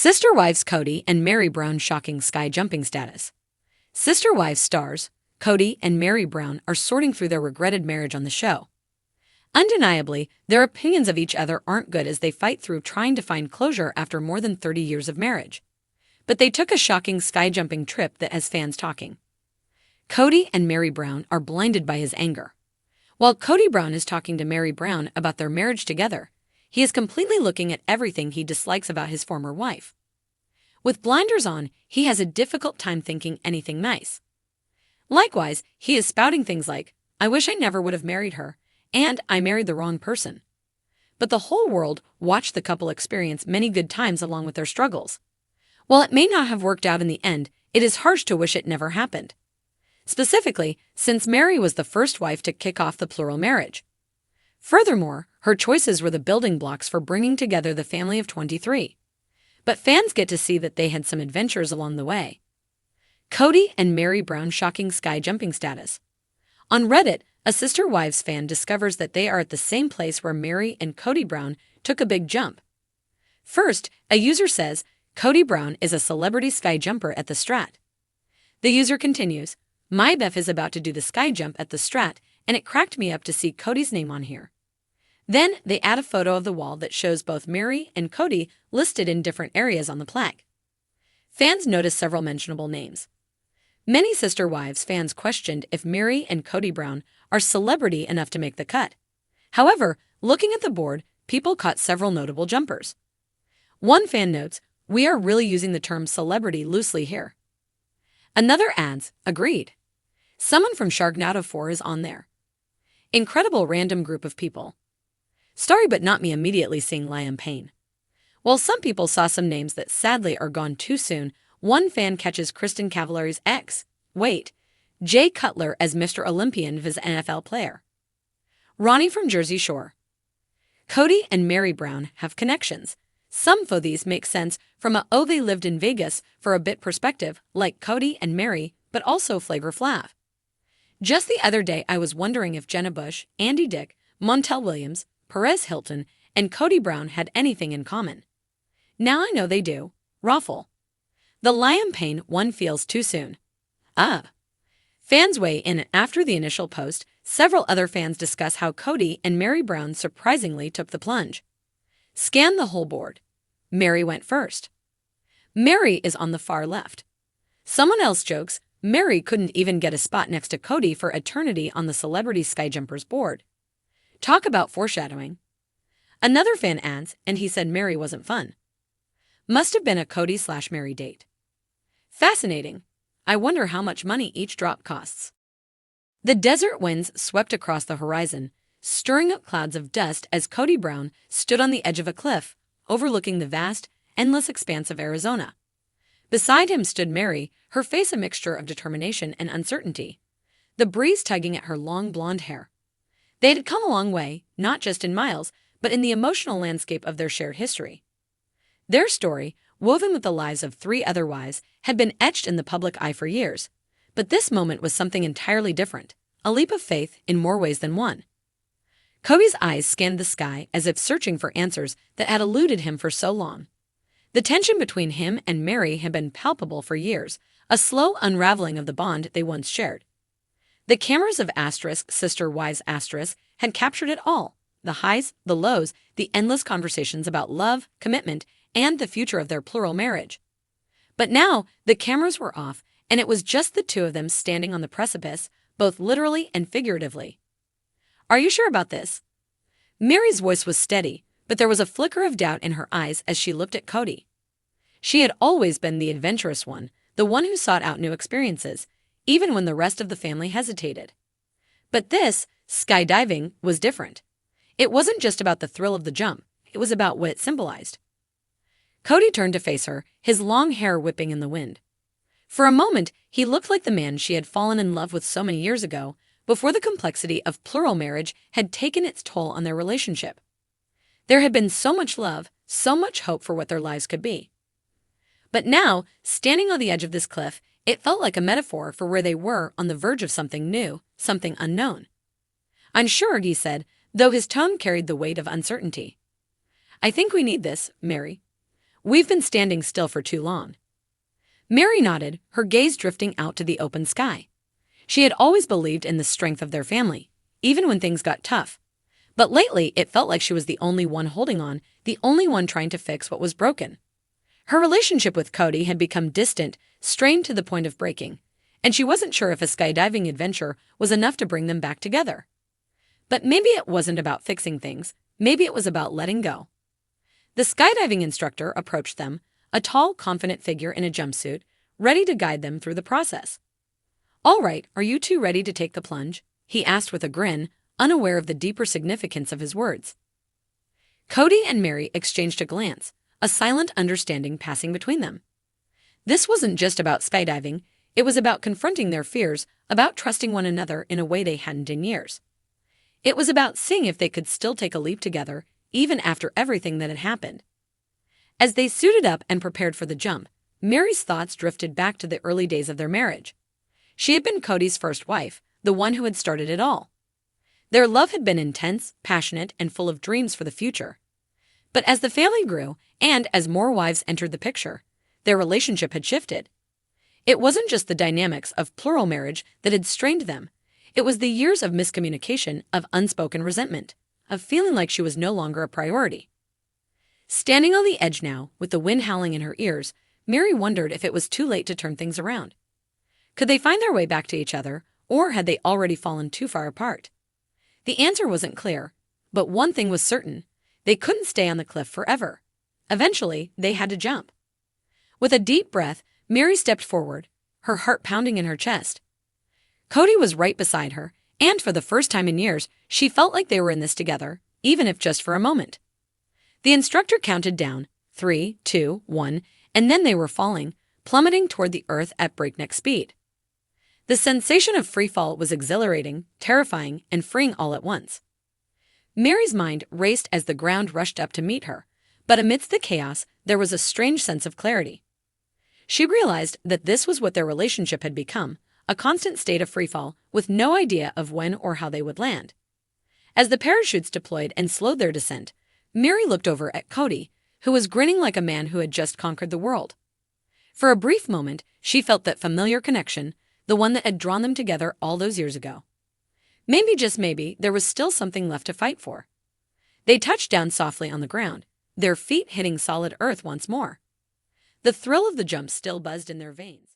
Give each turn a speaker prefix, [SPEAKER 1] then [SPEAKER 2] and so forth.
[SPEAKER 1] Sister Wives Kody and Meri Brown shocking sky jumping status. Sister Wives stars, Kody and Meri Brown, are sorting through their regretted marriage on the show. Undeniably, their opinions of each other aren't good as they fight through trying to find closure after more than 30 years of marriage. But they took a shocking sky jumping trip that has fans talking. Kody and Meri Brown are blinded by his anger. While Kody Brown is talking to Meri Brown about their marriage together, he is completely looking at everything he dislikes about his former wife. With blinders on, he has a difficult time thinking anything nice. Likewise, he is spouting things like, "I wish I never would have married her," and "I married the wrong person." But the whole world watched the couple experience many good times along with their struggles. While it may not have worked out in the end, it is harsh to wish it never happened. Specifically, since Meri was the first wife to kick off the plural marriage. Furthermore, her choices were the building blocks for bringing together the family of 23. But fans get to see that they had some adventures along the way. Kody and Meri Brown shocking sky jumping status. On Reddit, a Sister Wives fan discovers that they are at the same place where Meri and Kody Brown took a big jump. First, a user says, "Kody Brown is a celebrity sky jumper at the Strat." The user continues, "My Beth is about to do the sky jump at the Strat, and it cracked me up to see Kody's name on here." Then they add a photo of the wall that shows both Meri and Kody listed in different areas on the plaque. Fans notice several mentionable names. Many Sister Wives fans questioned if Meri and Kody Brown are celebrity enough to make the cut. However, looking at the board, people caught several notable jumpers. One fan notes, "We are really using the term celebrity loosely here." Another adds, "Agreed. Someone from Sharknado 4 is on there." Incredible random group of people. Sorry but not me immediately seeing Liam Payne. While some people saw some names that sadly are gone too soon, one fan catches Cristin Cavallari's ex, Jay Cutler as Mr. Olympian vs NFL player. Ronnie from Jersey Shore. Kody and Meri Brown have connections. Some for these make sense from they lived in Vegas for a bit perspective, like Kody and Meri, but also Flavor Flav. Just the other day I was wondering if Jenna Bush, Andy Dick, Montel Williams, Perez Hilton, and Kody Brown had anything in common. Now I know they do. Raffle. The Liam Payne one feels too soon. Fans weigh in after the initial post. Several other fans discuss how Kody and Meri Brown surprisingly took the plunge. Scan the whole board. Meri went first. Meri is on the far left. Someone else jokes, Meri couldn't even get a spot next to Kody for eternity on the celebrity skyjumpers board. Talk about foreshadowing. Another fan adds, and he said Meri wasn't fun. Must have been a Kody/Meri date. Fascinating. I wonder how much money each drop costs. The desert winds swept across the horizon, stirring up clouds of dust as Kody Brown stood on the edge of a cliff, overlooking the vast, endless expanse of Arizona. Beside him stood Meri, her face a mixture of determination and uncertainty, the breeze tugging at her long blonde hair. They had come a long way, not just in miles, but in the emotional landscape of their shared history. Their story, woven with the lives of 3 other wives, had been etched in the public eye for years. But this moment was something entirely different, a leap of faith in more ways than one. Kody's eyes scanned the sky as if searching for answers that had eluded him for so long. The tension between him and Meri had been palpable for years, a slow unraveling of the bond they once shared. The cameras of Sister Wives had captured it all, the highs, the lows, the endless conversations about love, commitment, and the future of their plural marriage. But now, the cameras were off, and it was just the two of them standing on the precipice, both literally and figuratively. "Are you sure about this?" Meri's voice was steady, but there was a flicker of doubt in her eyes as she looked at Kody. She had always been the adventurous one, the one who sought out new experiences, even when the rest of the family hesitated. But this, skydiving, was different. It wasn't just about the thrill of the jump, it was about what it symbolized. Kody turned to face her, his long hair whipping in the wind. For a moment, he looked like the man she had fallen in love with so many years ago, before the complexity of plural marriage had taken its toll on their relationship. There had been so much love, so much hope for what their lives could be. But now, standing on the edge of this cliff, it felt like a metaphor for where they were on the verge of something new, something unknown. "Unsure," he said, though his tone carried the weight of uncertainty. "I think we need this, Meri. We've been standing still for too long." Meri nodded, her gaze drifting out to the open sky. She had always believed in the strength of their family, even when things got tough. But lately, it felt like she was the only one holding on, the only one trying to fix what was broken. Her relationship with Kody had become distant, strained to the point of breaking, and she wasn't sure if a skydiving adventure was enough to bring them back together. But maybe it wasn't about fixing things, maybe it was about letting go. The skydiving instructor approached them, a tall, confident figure in a jumpsuit, ready to guide them through the process. "All right, are you two ready to take the plunge?" he asked with a grin, unaware of the deeper significance of his words. Kody and Meri exchanged a glance, a silent understanding passing between them. This wasn't just about skydiving, it was about confronting their fears, about trusting one another in a way they hadn't in years. It was about seeing if they could still take a leap together, even after everything that had happened. As they suited up and prepared for the jump, Meri's thoughts drifted back to the early days of their marriage. She had been Kody's first wife, the one who had started it all. Their love had been intense, passionate, and full of dreams for the future. But as the family grew, and as more wives entered the picture, their relationship had shifted. It wasn't just the dynamics of plural marriage that had strained them. It was the years of miscommunication, of unspoken resentment, of feeling like she was no longer a priority. Standing on the edge now, with the wind howling in her ears, Meri wondered if it was too late to turn things around. Could they find their way back to each other, or had they already fallen too far apart? The answer wasn't clear, but one thing was certain: they couldn't stay on the cliff forever. Eventually, they had to jump. With a deep breath, Meri stepped forward, her heart pounding in her chest. Kody was right beside her, and for the first time in years, she felt like they were in this together, even if just for a moment. The instructor counted down, 3, 2, 1, and then they were falling, plummeting toward the earth at breakneck speed. The sensation of freefall was exhilarating, terrifying, and freeing all at once. Meri's mind raced as the ground rushed up to meet her, but amidst the chaos, there was a strange sense of clarity. She realized that this was what their relationship had become, a constant state of freefall with no idea of when or how they would land. As the parachutes deployed and slowed their descent, Meri looked over at Kody, who was grinning like a man who had just conquered the world. For a brief moment, she felt that familiar connection, the one that had drawn them together all those years ago. Maybe, just maybe, there was still something left to fight for. They touched down softly on the ground, their feet hitting solid earth once more. The thrill of the jump still buzzed in their veins.